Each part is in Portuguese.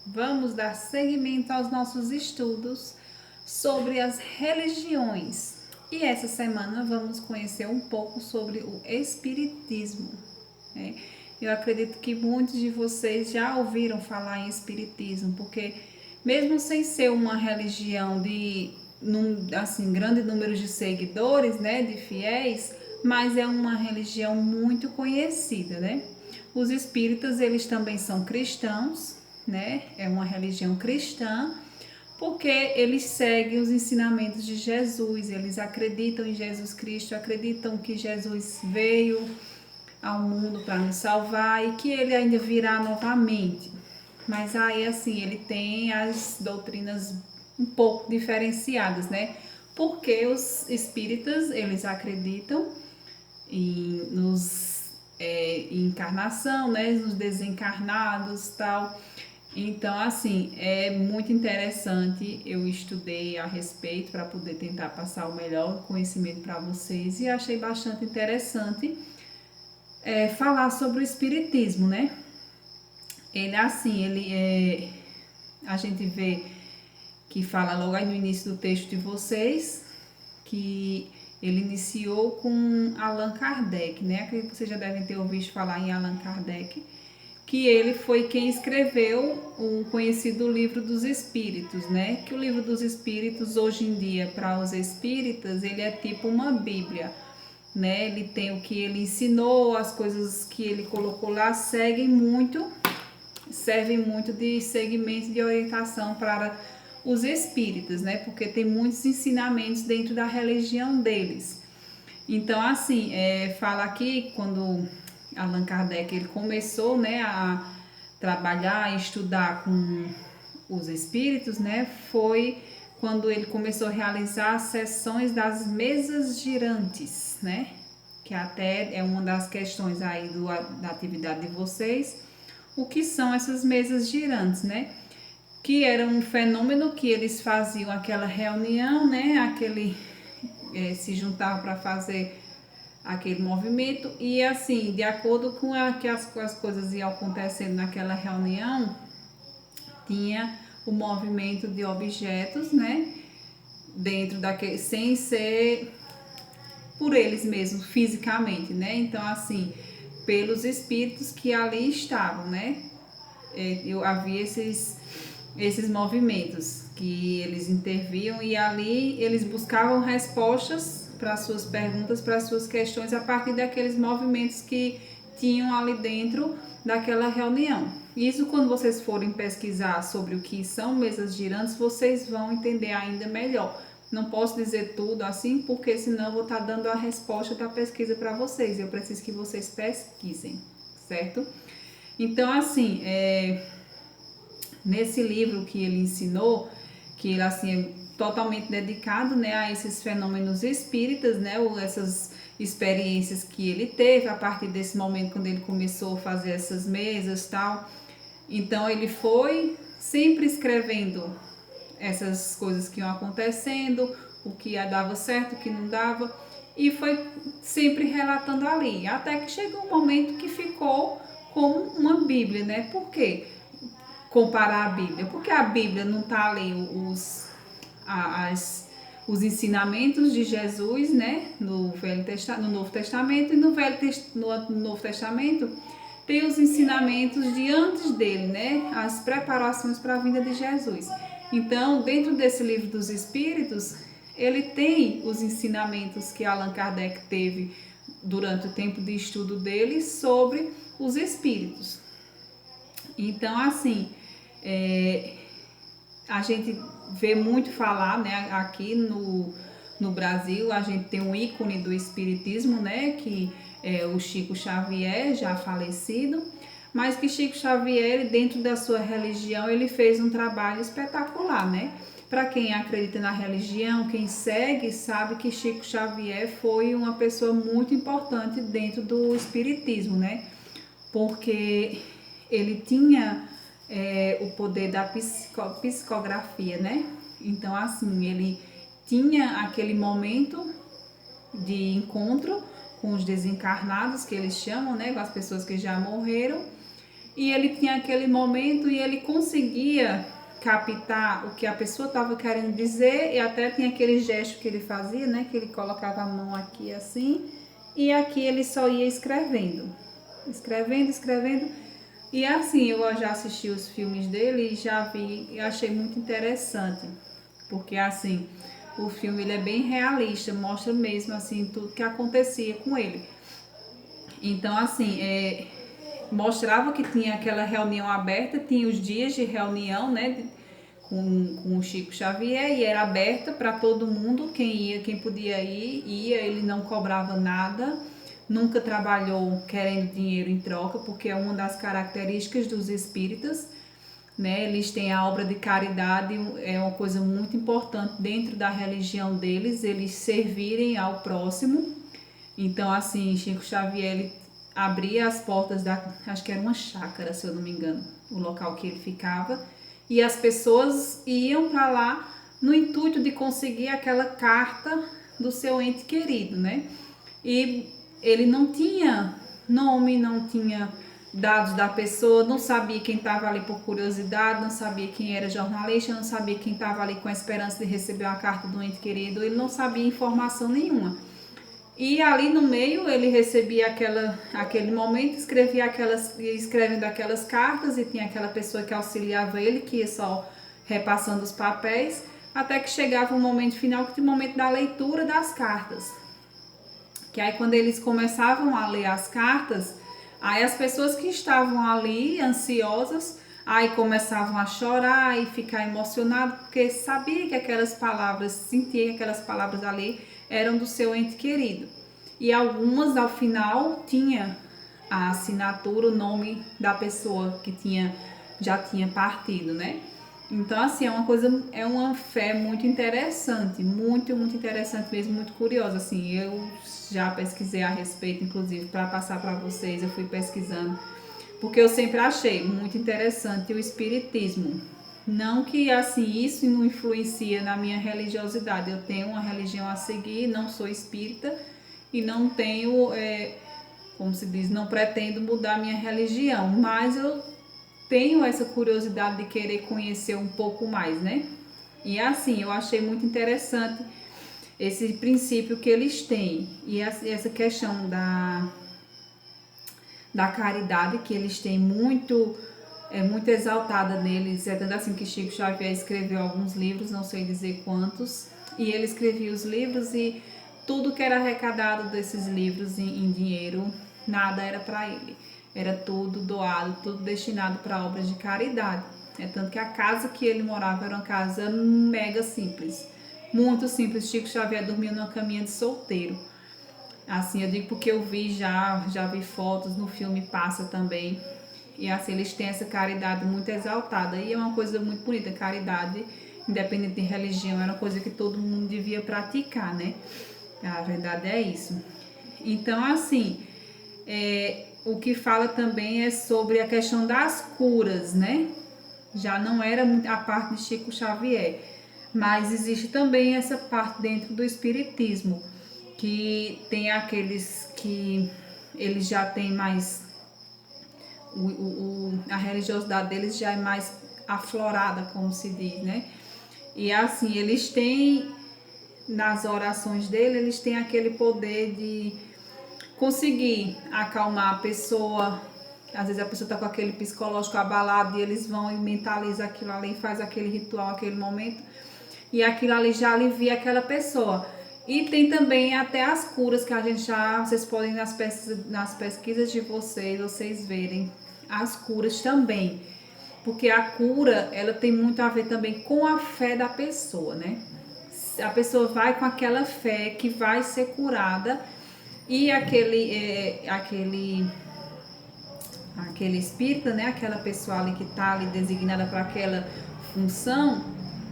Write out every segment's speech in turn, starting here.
Vamos dar seguimento aos nossos estudos sobre as religiões. E essa semana vamos conhecer um pouco sobre o Espiritismo, né? Eu acredito que muitos de vocês já ouviram falar em Espiritismo, porque mesmo sem ser uma religião de assim, grande número de seguidores, né, de fiéis, mas é uma religião muito conhecida, né? Os espíritas, eles também são cristãos, né? É uma religião cristã, porque eles seguem os ensinamentos de Jesus, eles acreditam em Jesus Cristo, acreditam que Jesus veio ao mundo para nos salvar e que ele ainda virá novamente. Mas aí, assim, ele tem as doutrinas um pouco diferenciadas, né? Porque os espíritas, eles acreditam em encarnação, né? Nos desencarnados, tal. Então, assim, é muito interessante. Eu estudei a respeito para poder tentar passar o melhor conhecimento para vocês e achei bastante interessante falar sobre o espiritismo, né? Ele, assim, a gente vê que fala logo aí no início do texto de vocês que ele iniciou com Allan Kardec, né? Que vocês já devem ter ouvido falar em Allan Kardec, que ele foi quem escreveu o conhecido Livro dos Espíritos, né? Que o Livro dos Espíritos, hoje em dia, para os espíritas, ele é tipo uma Bíblia, né? Ele tem o que ele ensinou, as coisas que ele colocou lá servem muito de segmento de orientação para os espíritas, né? Porque tem muitos ensinamentos dentro da religião deles. Então, assim, fala aqui quando Allan Kardec ele começou, né, a trabalhar e estudar com os espíritos, né, foi quando ele começou a realizar as sessões das mesas girantes, né, que até é uma das questões aí da atividade de vocês. O que são essas mesas girantes, né? Que era um fenômeno que eles faziam aquela reunião, né? Se juntavam para fazer aquele movimento e assim, de acordo com que as coisas iam acontecendo naquela reunião, tinha o movimento de objetos, né? Dentro daquele, sem ser por eles mesmos fisicamente, né? Então assim, pelos espíritos que ali estavam, né? Havia esses movimentos que eles interviam e ali eles buscavam respostas para suas perguntas, para suas questões a partir daqueles movimentos que tinham ali dentro daquela reunião. Isso, quando vocês forem pesquisar sobre o que são mesas girantes, vocês vão entender ainda melhor. Não posso dizer tudo assim, porque senão eu vou estar dando a resposta da pesquisa para vocês. Eu preciso que vocês pesquisem, certo? Então, assim, nesse livro que ele ensinou, que ele assim é totalmente dedicado, né, a esses fenômenos espíritas, né, ou essas experiências que ele teve a partir desse momento quando ele começou a fazer essas mesas, tal. Então ele foi sempre escrevendo essas coisas que iam acontecendo, o que dava certo, o que não dava, e foi sempre relatando ali, até que chegou um momento que ficou como uma Bíblia, né? Por quê? Comparar a Bíblia, porque a Bíblia não está ali os ensinamentos de Jesus, né, no Novo Testamento, e no Novo Testamento tem os ensinamentos de antes dele, né, as preparações para a vinda de Jesus. Então, dentro desse livro dos Espíritos, ele tem os ensinamentos que Allan Kardec teve durante o tempo de estudo dele sobre os Espíritos. Então, assim, é, a gente vê muito falar, né, aqui no Brasil, a gente tem um ícone do espiritismo, né, que é o Chico Xavier, já falecido, mas que Chico Xavier, dentro da sua religião, ele fez um trabalho espetacular, né? Para quem acredita na religião, quem segue, sabe que Chico Xavier foi uma pessoa muito importante dentro do espiritismo, né? Porque ele tinha o poder da psicografia, né? Então, assim, ele tinha aquele momento de encontro com os desencarnados, que eles chamam, né? Com as pessoas que já morreram. e ele tinha aquele momento e ele conseguia captar o que a pessoa estava querendo dizer, e até tinha aquele gesto que ele fazia, né, que ele colocava a mão aqui assim, e aqui ele só ia escrevendo, escrevendo. E assim, eu já assisti os filmes dele e já vi, e achei muito interessante, porque assim, o filme ele é bem realista, mostra mesmo assim tudo que acontecia com ele. Então assim, mostrava que tinha aquela reunião aberta, tinha os dias de reunião, né, com o Chico Xavier, e era aberta para todo mundo, quem ia, quem podia ir, ia, ele não cobrava nada, nunca trabalhou querendo dinheiro em troca, porque é uma das características dos espíritas, né? Eles têm a obra de caridade, é uma coisa muito importante dentro da religião deles, eles servirem ao próximo. Então, assim, Chico Xavier, ele abria as portas da, acho que era uma chácara, se eu não me engano, o local que ele ficava, e as pessoas iam para lá no intuito de conseguir aquela carta do seu ente querido, né? E ele não tinha nome, não tinha dados da pessoa, não sabia quem estava ali por curiosidade, não sabia quem era jornalista, não sabia quem estava ali com a esperança de receber uma carta do ente querido, ele não sabia informação nenhuma. E ali no meio ele recebia aquele momento, escrevendo aquelas cartas, e tinha aquela pessoa que auxiliava ele, que ia só repassando os papéis, até que chegava o momento final, que tinha o momento da leitura das cartas. Que aí quando eles começavam a ler as cartas, aí as pessoas que estavam ali ansiosas, aí começavam a chorar e ficar emocionado, porque sabia que aquelas palavras, sentia que aquelas palavras ali eram do seu ente querido. E algumas ao final tinha a assinatura, o nome da pessoa que já tinha partido, né? Então, assim, é uma fé muito interessante, muito interessante mesmo, muito curiosa, assim, eu já pesquisei a respeito, inclusive, para passar para vocês, eu fui pesquisando, porque eu sempre achei muito interessante o espiritismo. Não que, assim, isso não influencia na minha religiosidade, eu tenho uma religião a seguir, não sou espírita e não tenho, como se diz, não pretendo mudar minha religião, mas eu tenho essa curiosidade de querer conhecer um pouco mais, né? E assim, eu achei muito interessante esse princípio que eles têm e essa questão da caridade que eles têm muito exaltada neles. É tanto assim que Chico Xavier escreveu alguns livros, não sei dizer quantos, e ele escrevia os livros e tudo que era arrecadado desses livros em dinheiro, nada era para ele. Era tudo doado, tudo destinado para obras de caridade. É tanto que a casa que ele morava era uma casa mega simples, muito simples. Chico Xavier dormia numa caminha de solteiro. Assim, eu digo porque eu vi já vi fotos, no filme passa também. E assim, eles têm essa caridade muito exaltada. E é uma coisa muito bonita, caridade, independente de religião, era uma coisa que todo mundo devia praticar, né? A verdade é isso. Então, assim, o que fala também é sobre a questão das curas, né? Já não era muito a parte de Chico Xavier, mas existe também essa parte dentro do espiritismo, que tem aqueles que eles já têm mais a religiosidade deles já é mais aflorada, como se diz, né? E assim, eles têm nas orações dele, eles têm aquele poder de conseguir acalmar a pessoa. Às vezes a pessoa está com aquele psicológico abalado e eles vão e mentalizam aquilo ali, faz aquele ritual, aquele momento, e aquilo ali já alivia aquela pessoa. E tem também até as curas que a gente já, vocês podem nas pesquisas de vocês verem as curas também. Porque a cura, ela tem muito a ver também com a fé da pessoa, né? A pessoa vai com aquela fé que vai ser curada e aquele espírita, né? Aquela pessoa ali que está ali designada para aquela função,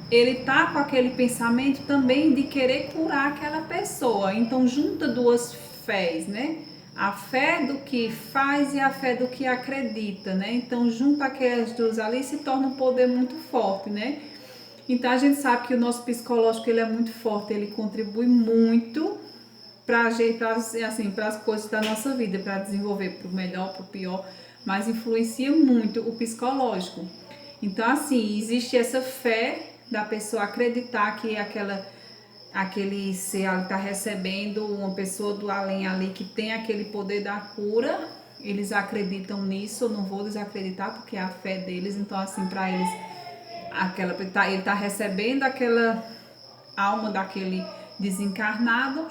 ele tá com aquele pensamento também de querer curar aquela pessoa. Então junta duas fés, né? A fé do que faz e a fé do que acredita, né? Então junta aquelas duas ali e se torna um poder muito forte, né? Então a gente sabe que o nosso psicológico ele é muito forte, ele contribui muito para assim, as coisas da nossa vida, para desenvolver para o melhor, para o pior, mas influencia muito o psicológico. Então, assim, existe essa fé da pessoa acreditar que aquele ser está recebendo uma pessoa do além ali que tem aquele poder da cura. Eles acreditam nisso, eu não vou desacreditar porque é a fé deles. Então, assim, para eles, ele tá recebendo aquela alma daquele desencarnado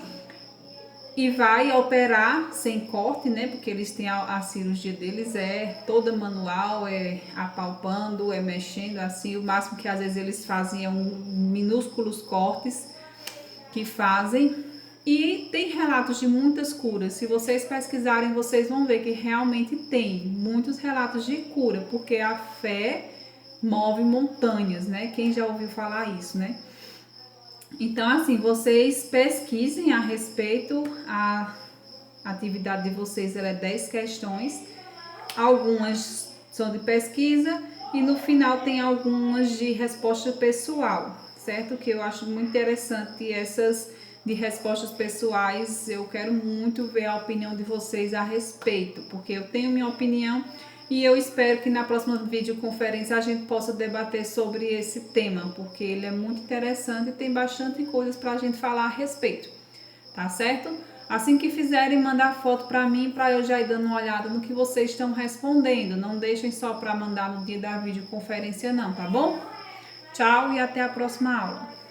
e vai operar sem corte, né? Porque eles têm a cirurgia deles é toda manual, é apalpando, é mexendo assim. O máximo que às vezes eles fazem é minúsculos cortes que fazem. E tem relatos de muitas curas. Se vocês pesquisarem, vocês vão ver que realmente tem muitos relatos de cura, porque a fé move montanhas, né? Quem já ouviu falar isso, né? Então, assim, vocês pesquisem a respeito, a atividade de vocês ela é 10 questões, algumas são de pesquisa e no final tem algumas de resposta pessoal, certo? Que eu acho muito interessante essas de respostas pessoais, eu quero muito ver a opinião de vocês a respeito, porque eu tenho minha opinião e eu espero que na próxima videoconferência a gente possa debater sobre esse tema, porque ele é muito interessante e tem bastante coisas para a gente falar a respeito, tá certo? Assim que fizerem, mandar foto para mim, para eu já ir dando uma olhada no que vocês estão respondendo. Não deixem só para mandar no dia da videoconferência não, tá bom? Tchau e até a próxima aula.